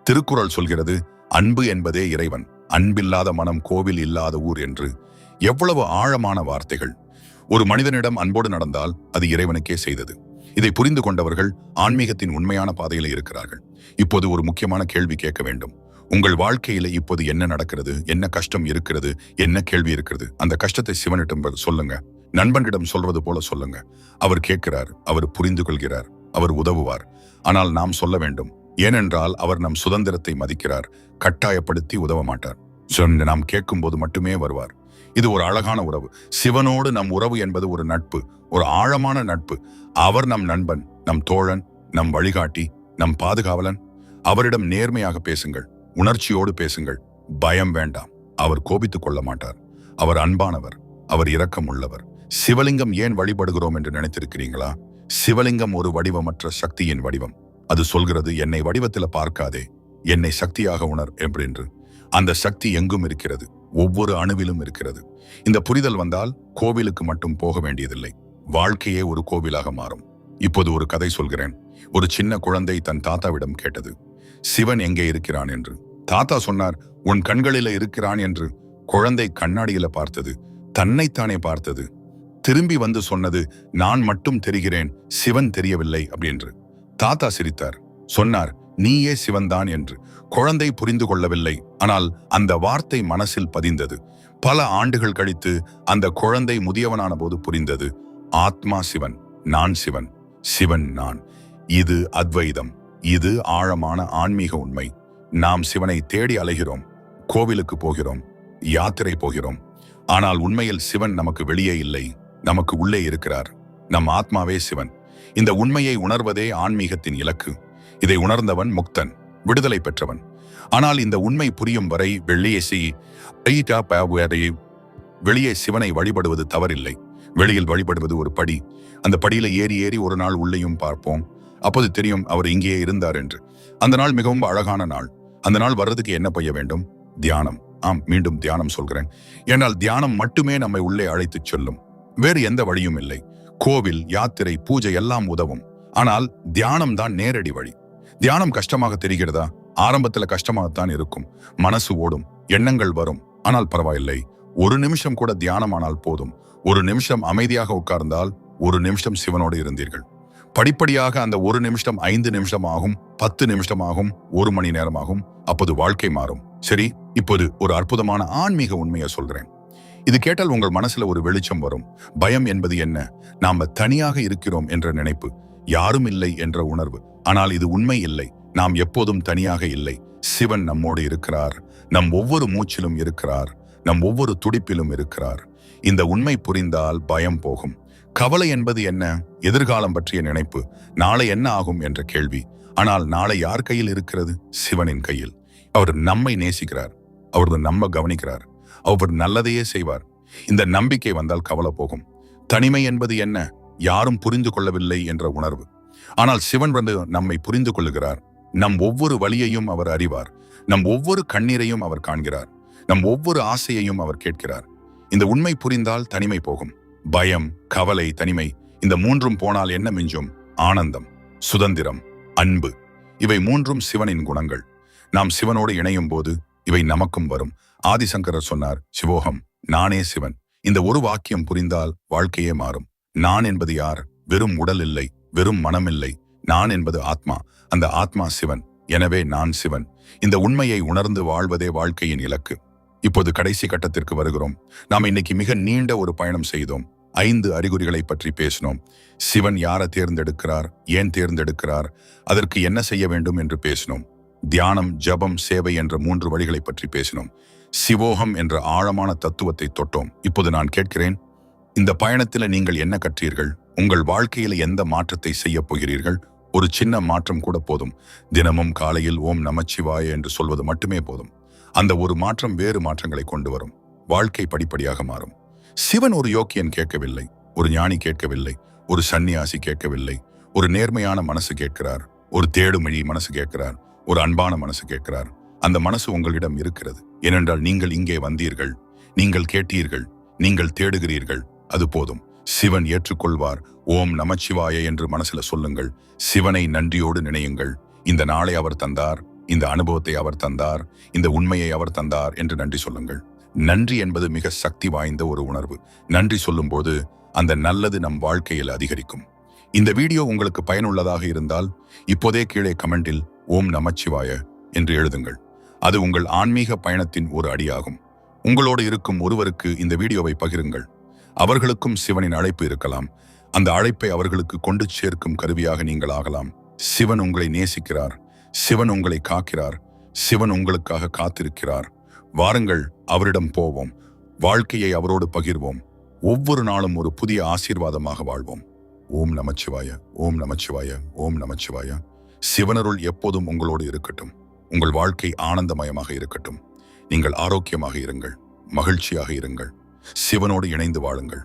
திருக்குறள் சொல்கிறது, அன்பு என்பதே இறைவன், அன்பில்லாத மனம் கோவில் இல்லாத ஊர் என்று. எவ்வளவு ஆழமான வார்த்தைகள். ஒரு மனிதனிடம் அன்போடு நடந்தால் அது இறைவனுக்கே செய்தது. இதை புரிந்து கொண்டவர்கள் ஆன்மீகத்தின் உண்மையான பாதையில இருக்கிறார்கள். இப்போது ஒரு முக்கியமான கேள்வி கேட்க வேண்டும். உங்கள் வாழ்க்கையில இப்போது என்ன நடக்கிறது, என்ன கஷ்டம் இருக்கிறது, என்ன கேள்வி இருக்கிறது? அந்த கஷ்டத்தை சிவனிடம் சொல்லுங்க. நண்பனிடம் சொல்வது போல சொல்லுங்க. அவர் கேட்கிறார், அவர் புரிந்து கொள்கிறார், அவர் உதவுவார். ஆனால் நாம் சொல்ல வேண்டும். ஏனென்றால் அவர் நம் சுதந்திரத்தை மதிக்கிறார், கட்டாயப்படுத்தி உதவ மாட்டார். நாம் கேட்கும் போது மட்டுமே வருவார். இது ஒரு அழகான உறவு. சிவனோடு நம் உறவு என்பது ஒரு நட்பு, ஒரு ஆழமான நட்பு. அவர் நம் நண்பன், நம் தோழன், நம் வழிகாட்டி, நம் பாதுகாவலன். அவரிடம் நேர்மையாக பேசுங்கள், உணர்ச்சியோடு பேசுங்கள். பயம் வேண்டாம். அவர் கோபித்துக் கொள்ள மாட்டார். அவர் அன்பானவர், அவர் இரக்கம் உள்ளவர். சிவலிங்கம் ஏன் வழிபடுகிறோம் என்று நினைத்திருக்கிறீங்களா? சிவலிங்கம் ஒரு வடிவமற்ற சக்தியின் வடிவம். அது சொல்கிறது, என்னை வடிவத்தில் பார்க்காதே, என்னை சக்தியாக உணர் என்று. அந்த சக்தி எங்கும் இருக்கிறது, ஒவ்வொரு அணுவிலும் இருக்கிறது. இந்த புரிதல் வந்தால் கோவிலுக்கு மட்டும் போக வேண்டியதில்லை, வாழ்க்கையே ஒரு கோவிலாக மாறும். இப்போது ஒரு கதை சொல்கிறேன். ஒரு சின்ன குழந்தை தன் தாத்தாவிடம் கேட்டது, சிவன் எங்கே இருக்கிறான் என்று. தாத்தா சொன்னார், உன் கண்களில இருக்கிறான் என்று. குழந்தை கண்ணாடியில பார்த்தது, தன்னைத்தானே பார்த்தது. திரும்பி வந்து சொன்னது, நான் மட்டும் தெரிகிறேன், சிவன் தெரியவில்லை அப்படின்னு. தாத்தா சிரித்தார், சொன்னார், நீயே சிவன்தான் என்று. குழந்தை புரிந்து கொள்ளவில்லை, ஆனால் அந்த வார்த்தை மனசில் பதிந்தது. பல ஆண்டுகள் கழித்து அந்த குழந்தை முதியவனான போது புரிந்தது, ஆத்மா சிவன், நான் சிவன், சிவன் நான். இது அத்வைதம், இது ஆழமான ஆன்மீக உண்மை. நாம் சிவனை தேடி அலைகிறோம், கோவிலுக்கு போகிறோம், யாத்திரை போகிறோம். ஆனால் உண்மையில் சிவன் நமக்கு வெளியே இல்லை, நமக்கு உள்ளே இருக்கிறார். நம் ஆத்மாவே சிவன். இந்த உண்மையை உணர்வதே ஆன்மீகத்தின் இலக்கு. இதை உணர்ந்தவன் முக்தன், விடுதலை பெற்றவன். ஆனால் இந்த உண்மை புரியும் வரை வெளியே சிவனை வழிபடுவது தவறில்லை. வெளியில் வழிபடுவது ஒரு படி. அந்த படியில ஏறி ஏறி ஒரு நாள் உள்ளேயும் பார்ப்போம். அப்போது தெரியும் அவர் இங்கேயே இருந்தார் என்று. அந்த நாள் மிகவும் அழகான நாள். அந்த நாள் வர்றதுக்கு என்ன செய்ய வேண்டும்? தியானம். மீண்டும் தியானம் சொல்கிறேன். ஏனால் தியானம் மட்டுமே நம்மை உள்ளே அழைத்துச் செல்லும். வேறு எந்த வழியும் இல்லை. கோவில், யாத்திரை, பூஜை எல்லாம் உதவும். ஆனால் தியானம் தான் நேரடி வழி. தியானம் கஷ்டமாக தெரிகிறதா? ஆரம்பத்துல கஷ்டமாகத்தான் இருக்கும். மனசு ஓடும், எண்ணங்கள் வரும். ஆனால் பரவாயில்லை, ஒரு நிமிஷம் கூட தியானமானால் போதும். ஒரு நிமிஷம் அமைதியாக உட்கார்ந்தால் 1 நிமிஷம் சிவனோடு இருந்தீர்கள். படிப்படியாக அந்த 1 நிமிஷம் 5 நிமிஷம் ஆகும், 10 நிமிஷம் ஆகும், 1 மணி நேரம் ஆகும். அப்போது வாழ்க்கை மாறும். சரி, இப்போது ஒரு அற்புதமான ஆன்மீக உண்மையை சொல்கிறேன். இது கேட்டால் உங்கள் மனசுல ஒரு வெளிச்சம் வரும். பயம் என்பது என்ன? நாம தனியாக இருக்கிறோம் என்ற நினைப்பு, யாரும் இல்லை என்ற உணர்வு. ஆனால் இது உண்மை இல்லை. நாம் எப்போதும் தனியாக இல்லை. சிவன் நம்மோடு இருக்கிறார். நம் ஒவ்வொரு மூச்சிலும் இருக்கிறார். நம் ஒவ்வொரு துடிப்பிலும் இருக்கிறார். இந்த உண்மை புரிந்தால் பயம் போகும். கவலை என்பது என்ன? எதிர்காலம் பற்றிய நினைப்பு, நாளை என்ன ஆகும் என்ற கேள்வி. ஆனால் நாளை யார் கையில் இருக்கிறது? சிவனின் கையில். அவர் நம்மை நேசிக்கிறார். அவர் நம்ம கவனிக்கிறார். அவர் நல்லதையே செய்வார். இந்த நம்பிக்கை வந்தால் கவலை போகும். தனிமை என்பது என்ன? யாரும் புரிந்து கொள்ளவில்லை என்ற உணர்வு. ஆனால் சிவன் வந்து நம்மை புரிந்து கொள்ளுகிறார். நம் ஒவ்வொரு வலியையும் அவர் அறிவார். நம் ஒவ்வொரு கண்ணீரையும் அவர் காண்கிறார். நம் ஒவ்வொரு ஆசையையும் அவர் கேட்கிறார். இந்த உண்மை புரிந்தால் தனிமை போகும். பயம், கவலை, தனிமை, இந்த மூன்றும் போனால் என்ன மிஞ்சும்? ஆனந்தம், சுதந்திரம், அன்பு. இவை மூன்றும் சிவனின் குணங்கள். நாம் சிவனோடு இணையும் போது இவை நமக்கும் வரும். ஆதிசங்கரர் சொன்னார், சிவோகம், நானே சிவன். இந்த ஒரு வாக்கியம் புரிந்தால் வாழ்க்கையே மாறும். நான் என்பது யார்? வெறும் உடல் இல்லை, வெறும் மனம் இல்லை. நான் என்பது ஆத்மா. அந்த ஆத்மா சிவன். எனவே நான் சிவன். இந்த உண்மையை உணர்ந்து வாழ்வதே வாழ்க்கையின் இலக்கு. இப்போது கடைசி கட்டத்திற்கு வருகிறோம். நாம் இன்னைக்கு மிக நீண்ட ஒரு பயணம் செய்தோம். 5 அறிகுறிகளை பற்றி பேசினோம். சிவன் யாரை தேர்ந்தெடுக்கிறார், ஏன் தேர்ந்தெடுக்கிறார், அதற்கு என்ன செய்ய வேண்டும் என்று பேசினோம். தியானம், ஜபம், சேவை என்ற 3 வழிகளை பற்றி பேசினோம். சிவோகம் என்ற ஆழமான தத்துவத்தை தொட்டோம். இப்போது நான் கேட்கிறேன், இந்த பயணத்தில் நீங்கள் என்ன கற்றீர்கள்? உங்கள் வாழ்க்கையில் எந்த மாற்றத்தை செய்ய போகிறீர்கள்? ஒரு சின்ன மாற்றம் கூட போதும். தினமும் காலையில் ஓம் நமச்சிவாய என்று சொல்வது மட்டுமே போதும். அந்த ஒரு மாற்றம் வேறு மாற்றங்களை கொண்டு வரும். வாழ்க்கை படிப்படியாக மாறும். சிவன் ஒரு யோக்கியன் கேட்கவில்லை, ஒரு ஞானி கேட்கவில்லை, ஒரு சன்னியாசி கேட்கவில்லை. ஒரு நேர்மையான மனசு கேட்கிறார். ஒரு தேடுமொழி மனசு கேட்கிறார். ஒரு அன்பான மனசு கேட்கிறார். அந்த மனசு உங்களிடம் இருக்கிறது. ஏனென்றால் நீங்கள் இங்கே வந்தீர்கள், நீங்கள் கேட்டீர்கள், நீங்கள் தேடுகிறீர்கள். அது போதும். சிவன் ஏற்றுக்கொள்வார். ஓம் நமச்சிவாய என்று மனசுல சொல்லுங்கள். சிவனை நன்றியோடு நினையுங்கள். இந்த நாளை அவர் தந்தார், இந்த அனுபவத்தை அவர் தந்தார், இந்த உண்மையை அவர் தந்தார் என்று நன்றி சொல்லுங்கள். நன்றி என்பது மிக சக்தி வாய்ந்த ஒரு உணர்வு. நன்றி சொல்லும்போது அந்த நல்லது நம் வாழ்க்கையில் அதிகரிக்கும். இந்த வீடியோ உங்களுக்கு பயனுள்ளதாக இருந்தால் இப்போதே கீழே கமெண்டில் ஓம் நமச்சிவாய என்று எழுதுங்கள். அது உங்கள் ஆன்மீக பயணத்தின் ஒரு அடியாகும். உங்களோடு இருக்கும் ஒருவருக்கு இந்த வீடியோவை பகிருங்கள். அவர்களுக்கும் சிவனின் அழைப்பு இருக்கலாம். அந்த அழைப்பை அவர்களுக்கு கொண்டு சேர்க்கும் கருவியாக நீங்கள் ஆகலாம். சிவன் உங்களை நேசிக்கிறார். சிவன் உங்களை காக்கிறார். சிவன் உங்களுக்காக காத்திருக்கிறார். வாருங்கள், அவரிடம் போவோம். வாழ்க்கையை அவரோடு பகிர்வோம். ஒவ்வொரு நாளும் ஒரு புதிய ஆசீர்வாதமாக வாழ்வோம். ஓம் நமச்சிவாய, ஓம் நமச்சிவாய, ஓம் நமச்சிவாய. சிவனருள் எப்போதும் உங்களோடு இருக்கட்டும். உங்கள் வாழ்க்கை ஆனந்தமயமாக இருக்கட்டும். நீங்கள் ஆரோக்கியமாக இருங்கள், மகிழ்ச்சியாக இருங்கள். சிவனோடு இணைந்து வாழுங்கள்.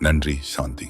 நன்றி, சாந்தி.